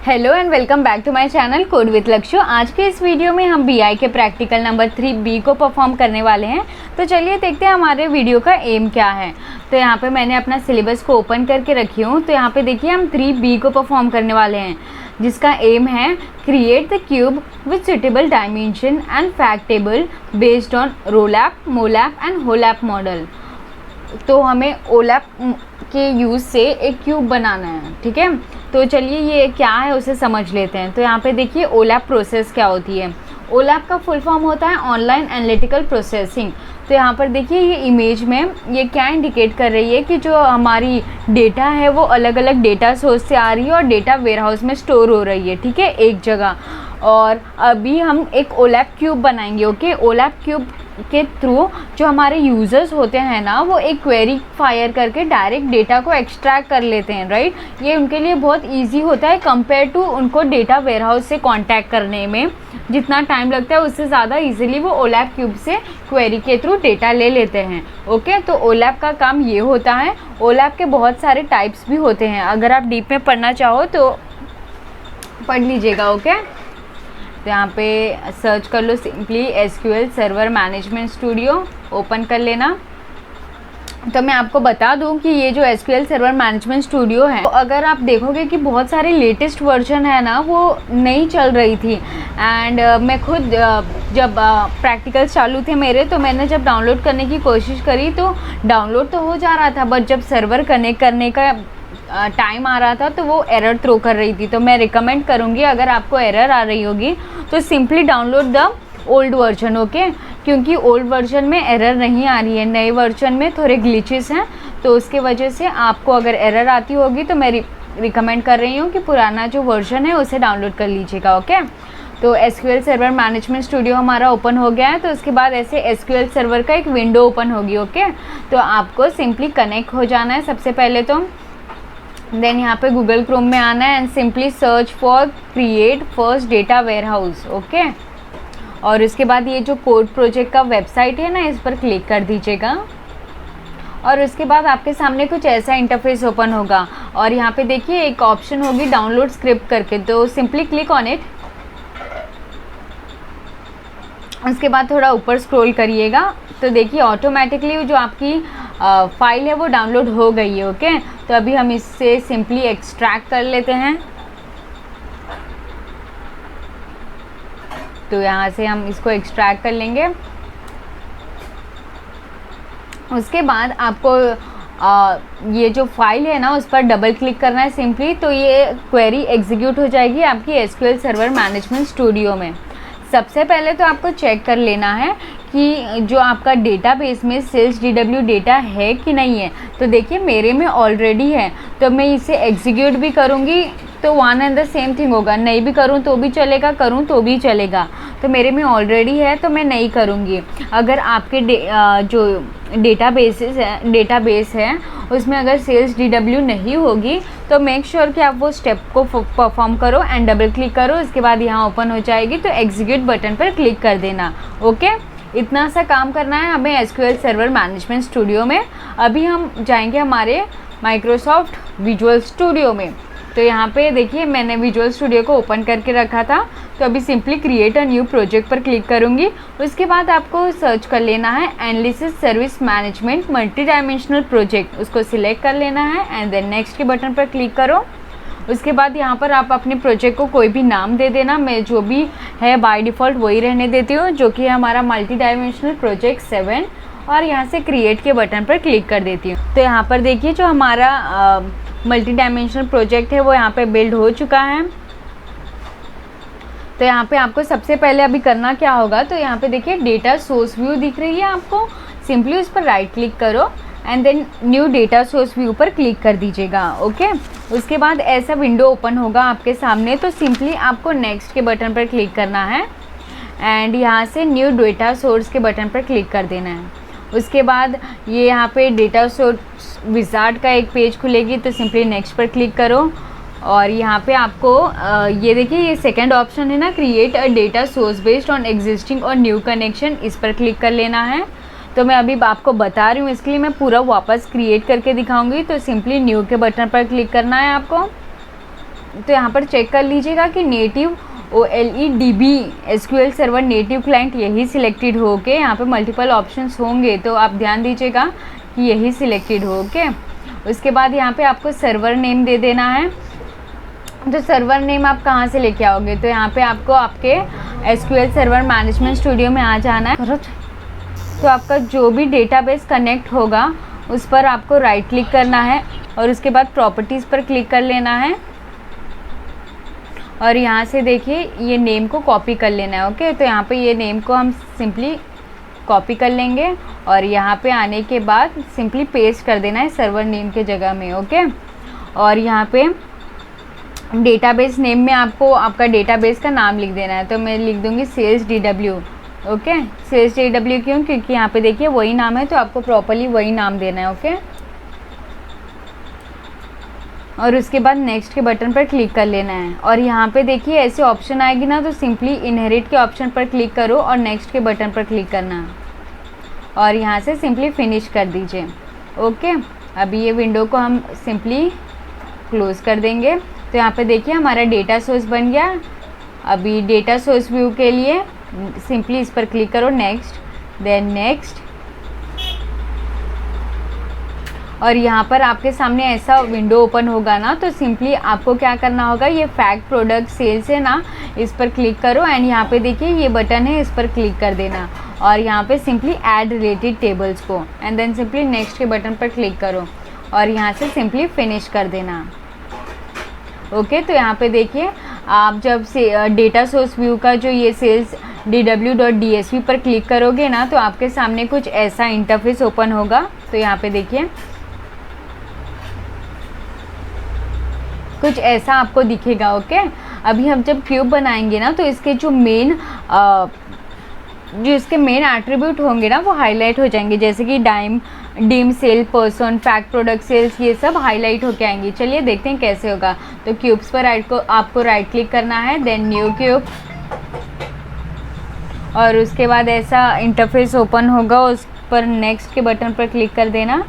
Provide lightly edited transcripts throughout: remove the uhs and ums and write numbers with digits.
Hello and welcome back to my channel code with Lakshya. आज के इस वीडियो में हम बीआई के प्रैक्टिकल नंबर 3B को परफॉर्म करने वाले हैं। तो चलिए देखते हैं हमारे वीडियो का एम क्या है। तो यहाँ पे मैंने अपना सिलेबस को ओपन करके रखी हूँ। तो यहाँ पे देखिए हम 3B को परफॉर्म करने वाले हैं, जिसका एम है create the cube with suitable dimension and fact table based on ROLAP, MOLAP and HOLAP model. तो हमें ओलैप के यूज़ से एक क्यूब बनाना है, ठीक है। तो चलिए ये क्या है उसे समझ लेते हैं। तो यहाँ पे देखिए ओलैप प्रोसेस क्या होती है। ओलैप का फुल फॉर्म होता है ऑनलाइन एनालिटिकल प्रोसेसिंग। तो यहाँ पर देखिए ये इमेज में ये क्या इंडिकेट कर रही है कि जो हमारी डेटा है वो अलग अलग डेटा सोर्स से आ रही है और डेटा वेयरहाउस में स्टोर हो रही है, ठीक है, एक जगह। और अभी हम एक ओलैप क्यूब बनाएंगे, ओके। ओलैप क्यूब के थ्रू जो हमारे यूज़र्स होते हैं ना, वो एक क्वेरी फायर करके डायरेक्ट डेटा को एक्सट्रैक्ट कर लेते हैं, राइट। ये उनके लिए बहुत इजी होता है कंपेयर टू उनको डेटा वेयरहाउस से कांटेक्ट करने में जितना टाइम लगता है, उससे ज़्यादा इजीली वो ओलैप क्यूब से क्वेरी के थ्रू डेटा ले लेते हैं, ओके। तो ओलैप का काम ये होता है। ओलैप के बहुत सारे टाइप्स भी होते हैं, अगर आप डीप में पढ़ना चाहो तो पढ़ लीजिएगा, ओके। तो यहाँ पे सर्च कर लो simply SQL server management studio, open कर लेना। तो मैं आपको बता दूं कि ये जो एसक्यूएल सर्वर मैनेजमेंट स्टूडियो है, तो अगर आप देखोगे कि बहुत सारे लेटेस्ट वर्जन है ना, वो नहीं चल रही थी। एंड मैं खुद जब प्रैक्टिकल्स चालू थे मेरे, तो मैंने जब डाउनलोड करने की कोशिश करी तो डाउनलोड तो हो जा रहा था, बट जब सर्वर कनेक्ट करने का टाइम आ रहा था तो वो एरर थ्रो कर रही थी। तो मैं रिकमेंड करूँगी अगर आपको एरर आ रही होगी तो simply download the old version, okay. क्योंकि ओल्ड वर्जन में एरर नहीं आ रही है, नए वर्जन में थोड़े ग्लिचेस हैं, तो उसके वजह से आपको अगर एरर आती होगी तो मैं रिकमेंड कर रही हूँ कि पुराना जो वर्जन है उसे डाउनलोड कर लीजिएगा, ओके। तो एसक्यूएल सर्वर मैनेजमेंट स्टूडियो हमारा ओपन हो गया है। तो उसके बाद ऐसे एसक्यूएल सर्वर का एक विंडो ओपन होगी, ओके। तो आपको सिंपली कनेक्ट हो जाना है सबसे पहले। तो देन यहाँ पे गूगल क्रोम में आना है and simply search for create first data warehouse, okay. और उसके बाद ये जो कोड प्रोजेक्ट का वेबसाइट है ना, इस पर क्लिक कर दीजिएगा। और उसके बाद आपके सामने कुछ ऐसा इंटरफेस ओपन होगा और यहाँ पे देखिए एक ऑप्शन होगी डाउनलोड स्क्रिप्ट करके, तो सिंपली क्लिक ऑन इट। उसके बाद थोड़ा ऊपर स्क्रॉल करिएगा तो देखिए ऑटोमेटिकली जो आपकी फाइल है वो डाउनलोड हो गई है, ओके। तो अभी हम इससे सिंपली एक्सट्रैक्ट कर लेते हैं। तो यहाँ से हम इसको एक्सट्रैक्ट कर लेंगे। उसके बाद आपको ये जो फाइल है ना उस पर डबल क्लिक करना है सिंपली। तो ये क्वेरी एग्जीक्यूट हो जाएगी आपकी एसक्यूएल सर्वर मैनेजमेंट स्टूडियो में। सबसे पहले तो आपको चेक कर लेना है कि जो आपका डेटाबेस में सेल्स DW डेटा है कि नहीं है। तो देखिए मेरे में ऑलरेडी है, तो मैं इसे एग्जीक्यूट भी करूँगी तो one and the same thing होगा। नहीं भी करूँ तो भी चलेगा, करूँ तो भी चलेगा। तो मेरे में ऑलरेडी है तो मैं नहीं करूँगी। अगर आपके जो डेटाबेस है उसमें अगर सेल्स DW नहीं होगी तो मेक श्योर कि आप वो स्टेप को परफॉर्म करो एंड डबल क्लिक करो। उसके बाद यहाँ ओपन हो जाएगी तो एग्जीक्यूट बटन पर क्लिक कर देना, ओके। इतना सा काम करना है हमें एसक्यूएल सर्वर मैनेजमेंट स्टूडियो में। अभी हम जाएंगे हमारे माइक्रोसॉफ्ट विजुअल स्टूडियो में। तो यहाँ पे देखिए मैंने विजुअल स्टूडियो को ओपन करके रखा था। तो अभी simply create a new project पर क्लिक करूँगी। उसके बाद आपको सर्च कर लेना है analysis service management multi dimensional project, उसको सिलेक्ट कर लेना है एंड देन नेक्स्ट के बटन पर क्लिक करो। उसके बाद यहाँ पर आप अपने प्रोजेक्ट को कोई भी नाम दे देना। मैं जो भी है बाय डिफ़ॉल्ट वही रहने देती हूँ, जो कि हमारा मल्टी डायमेंशनल प्रोजेक्ट 7। और यहाँ से क्रिएट के बटन पर क्लिक कर देती हूँ। तो यहाँ पर देखिए जो हमारा मल्टी डायमेंशनल प्रोजेक्ट है वो यहाँ पे बिल्ड हो चुका है। तो यहाँ पे आपको सबसे पहले अभी करना क्या होगा, तो यहाँ पे देखिए डेटा सोर्स व्यू दिख रही है आपको, सिंपली उस पर राइट क्लिक करो and then new data source view पर क्लिक कर दीजिएगा, ओके। उसके बाद ऐसा विंडो ओपन होगा आपके सामने। तो सिंपली आपको नेक्स्ट के बटन पर क्लिक करना है एंड यहाँ से न्यू डेटा सोर्स के बटन पर क्लिक कर देना है। उसके बाद ये यहाँ पे डेटा सोर्स विजार्ड का एक पेज खुलेगी, तो सिंपली नेक्स्ट पर क्लिक करो। और यहाँ पे आपको ये देखिए ये सेकंड ऑप्शन है ना, create a data source based on existing और न्यू कनेक्शन, इस पर क्लिक कर लेना है। तो मैं अभी आपको बता रही हूँ, इसके लिए मैं पूरा वापस क्रिएट करके दिखाऊंगी। तो सिंपली न्यू के बटन पर क्लिक करना है आपको। तो यहाँ पर चेक कर लीजिएगा कि native OLEDB SQL server native client यही सिलेक्टेड हो के, यहाँ पे मल्टीपल ऑप्शंस होंगे तो आप ध्यान दीजिएगा कि यही सिलेक्टेड हो के। उसके बाद यहाँ पे आपको सर्वर नेम दे देना है। तो सर्वर नेम आप कहाँ से लेके आओगे, तो यहाँ पे आपको आपके SQL सर्वर मैनेजमेंट स्टूडियो में आ जाना है। तो आपका जो भी डेटाबेस कनेक्ट होगा उस पर आपको राइट क्लिक करना है और उसके बाद प्रॉपर्टीज़ पर क्लिक कर लेना है और यहाँ से देखिए ये नेम को कॉपी कर लेना है। ओके, तो यहाँ पे ये नेम को हम सिंपली कॉपी कर लेंगे और यहाँ पे आने के बाद सिंपली पेस्ट कर देना है सर्वर नेम के जगह में। ओके, और यहाँ पे डेटाबेस नेम में आपको आपका डेटाबेस का नाम लिख देना है। तो मैं लिख दूँगी sales DW। Okay, sales DW क्यों, क्योंकि यहाँ पे देखिए वही नाम है तो आपको प्रॉपरली वही नाम देना है। ओके, और उसके बाद नेक्स्ट के बटन पर क्लिक कर लेना है और यहाँ पे देखिए ऐसे ऑप्शन आएगी ना, तो सिंपली इनहेरिट के ऑप्शन पर क्लिक करो और नेक्स्ट के बटन पर क्लिक करना और यहाँ से सिंपली फिनिश कर दीजिए। ओके, अभी ये विंडो को हम सिंपली क्लोज़ कर देंगे। तो यहाँ पे देखिए हमारा डेटा सोर्स बन गया। अभी डेटा सोर्स व्यू के लिए सिंपली इस पर क्लिक करो, नेक्स्ट, देन नेक्स्ट, और यहाँ पर आपके सामने ऐसा विंडो ओपन होगा ना, तो सिंपली आपको क्या करना होगा, ये फैक्ट प्रोडक्ट सेल्स है ना, इस पर क्लिक करो एंड यहाँ पे देखिए ये बटन है, इस पर क्लिक कर देना और यहाँ पे सिंपली ऐड रिलेटेड टेबल्स को एंड देन सिंपली नेक्स्ट के बटन पर क्लिक करो और यहाँ से सिंपली फिनिश कर देना। ओके, तो यहाँ पे देखिए आप जब से डेटा सोर्स व्यू का जो ये सेल्स dw.dsv पर क्लिक करोगे ना, तो आपके सामने कुछ ऐसा इंटरफेस ओपन होगा। तो यहाँ पे देखिए कुछ ऐसा आपको दिखेगा। ओके, अभी हम जब क्यूब बनाएंगे ना, तो इसके जो इसके मेन एट्रीब्यूट होंगे ना वो हाईलाइट हो जाएंगे, जैसे कि dim sale person fact product sales, ये सब हाईलाइट होके आएंगे। चलिए देखते हैं कैसे होगा। तो क्यूब्स पर आपको राइट क्लिक करना है, देन न्यू क्यूब, और उसके बाद ऐसा इंटरफेस ओपन होगा, उस पर नेक्स्ट के बटन पर क्लिक कर देना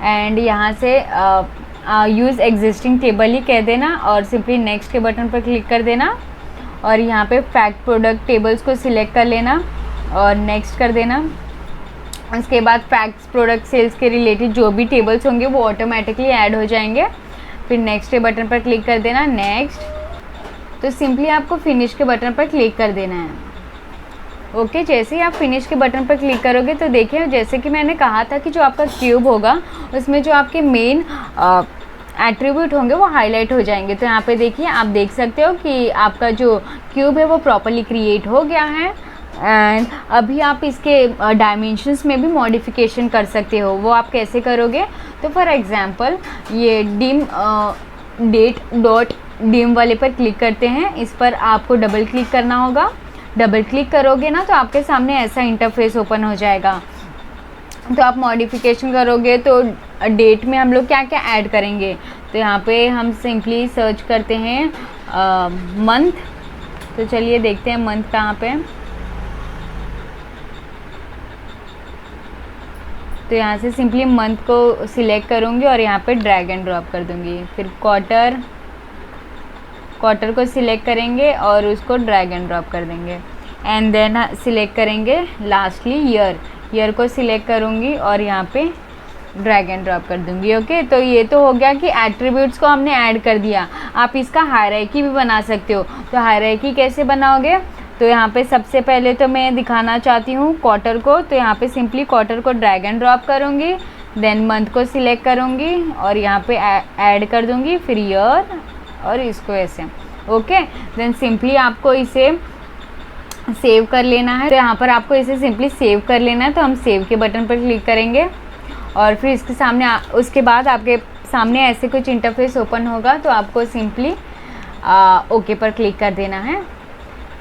एंड यहाँ से यूज़ एग्जिस्टिंग टेबल ही कह देना और सिंपली नेक्स्ट के बटन पर क्लिक कर देना और यहाँ पे फैक्ट प्रोडक्ट टेबल्स को सिलेक्ट कर लेना और नेक्स्ट कर देना। उसके बाद फैक्ट्स प्रोडक्ट सेल्स के रिलेटेड जो भी टेबल्स होंगे वो ऑटोमेटिकली ऐड हो जाएंगे। फिर नेक्स्ट के बटन पर क्लिक कर देना, नेक्स्ट। तो सिंपली आपको फिनिश के बटन पर क्लिक कर देना है। ओके, जैसे ही आप फिनिश के बटन पर क्लिक करोगे तो देखिए जैसे कि मैंने कहा था कि जो आपका क्यूब होगा उसमें जो आपके मेन एट्रीब्यूट होंगे वो हाईलाइट हो जाएंगे। तो यहाँ पे देखिए आप देख सकते हो कि आपका जो क्यूब है वो प्रॉपरली क्रिएट हो गया है एंड अभी आप इसके डायमेंशंस में भी मॉडिफिकेशन कर सकते हो। वो आप कैसे करोगे, तो फॉर एग्जांपल ये date.dim वाले पर क्लिक करते हैं, इस पर आपको डबल क्लिक करना होगा। डबल क्लिक करोगे ना तो आपके सामने ऐसा इंटरफेस ओपन हो जाएगा। तो आप मॉडिफिकेशन करोगे तो डेट में हम लोग क्या क्या ऐड करेंगे, तो यहाँ पे हम सिंपली सर्च करते हैं मंथ। तो चलिए देखते हैं मंथ कहाँ पे। तो यहाँ से सिंपली मंथ को सिलेक्ट करूँगी और यहाँ पे ड्रैग एंड ड्रॉप कर दूँगी। फिर क्वार्टर को सिलेक्ट करेंगे और उसको ड्रैग एंड ड्रॉप कर देंगे एंड देन सिलेक्ट करेंगे लास्टली ईयर को सिलेक्ट करूँगी और यहाँ पे ड्रैग एंड ड्रॉप कर दूँगी। ओके, तो ये तो हो गया कि एट्रीब्यूट्स को हमने ऐड कर दिया। आप इसका हायरार्की भी बना सकते हो। तो हायरार्की कैसे बनाओगे, तो यहाँ पे सबसे पहले तो मैं दिखाना चाहती हूँ क्वार्टर को। तो यहाँ पे सिंपली क्वार्टर को ड्रैग एंड ड्रॉप करूँगी, देन मंथ को सिलेक्ट करूँगी और यहाँ पे ऐड कर दूँगी, फिर ईयर और इसको ऐसे। ओके, देन सिंपली आपको इसे सेव कर लेना है। तो यहाँ पर आपको इसे सिंपली सेव कर लेना है। तो हम सेव के बटन पर क्लिक करेंगे और फिर इसके सामने उसके बाद आपके सामने ऐसे कुछ इंटरफेस ओपन होगा। तो आपको सिंपली ओके पर क्लिक कर देना है।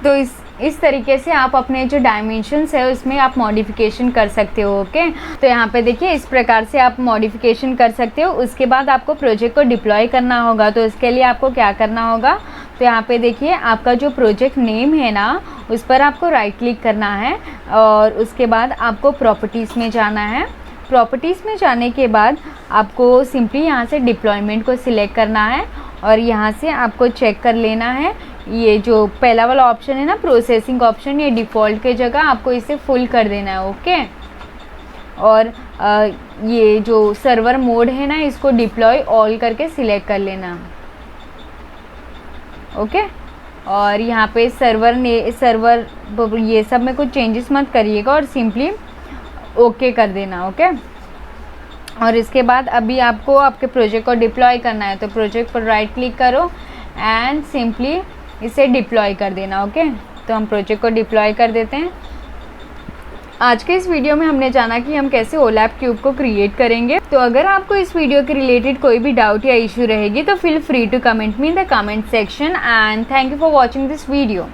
तो इस तरीके से आप अपने जो डायमेंशंस है उसमें आप मॉडिफिकेशन कर सकते हो। ओके, तो यहाँ पे देखिए इस प्रकार से आप मॉडिफिकेशन कर सकते हो। उसके बाद आपको प्रोजेक्ट को डिप्लॉय करना होगा। तो इसके लिए आपको क्या करना होगा, तो यहाँ पे देखिए आपका जो प्रोजेक्ट नेम है ना उस पर आपको राइट क्लिक करना है और उसके बाद आपको प्रॉपर्टीज़ में जाना है। प्रॉपर्टीज़ में जाने के बाद आपको सिंपली यहाँ से डिप्लॉयमेंट को सिलेक्ट करना है और यहाँ से आपको चेक कर लेना है, ये जो पहला वाला ऑप्शन है ना प्रोसेसिंग ऑप्शन, ये डिफ़ॉल्ट के जगह आपको इसे फुल कर देना है। ओके, और ये जो सर्वर मोड है ना इसको डिप्लॉय ऑल करके सिलेक्ट कर लेना। ओके, और यहाँ पे सर्वर ये सब में कुछ चेंजेस मत करिएगा और सिंपली ओके कर देना। ओके, और इसके बाद अभी आपको आपके प्रोजेक्ट को डिप्लॉय करना है, तो प्रोजेक्ट पर राइट क्लिक करो एंड सिंपली इसे डिप्लॉय कर देना। ओके, तो हम प्रोजेक्ट को डिप्लॉय कर देते हैं। आज के इस वीडियो में हमने जाना कि हम कैसे ओलैप क्यूब को क्रिएट करेंगे। तो अगर आपको इस वीडियो के रिलेटेड कोई भी डाउट या इशू रहेगी तो feel free to comment me in the comment section, and thank you for watching this video.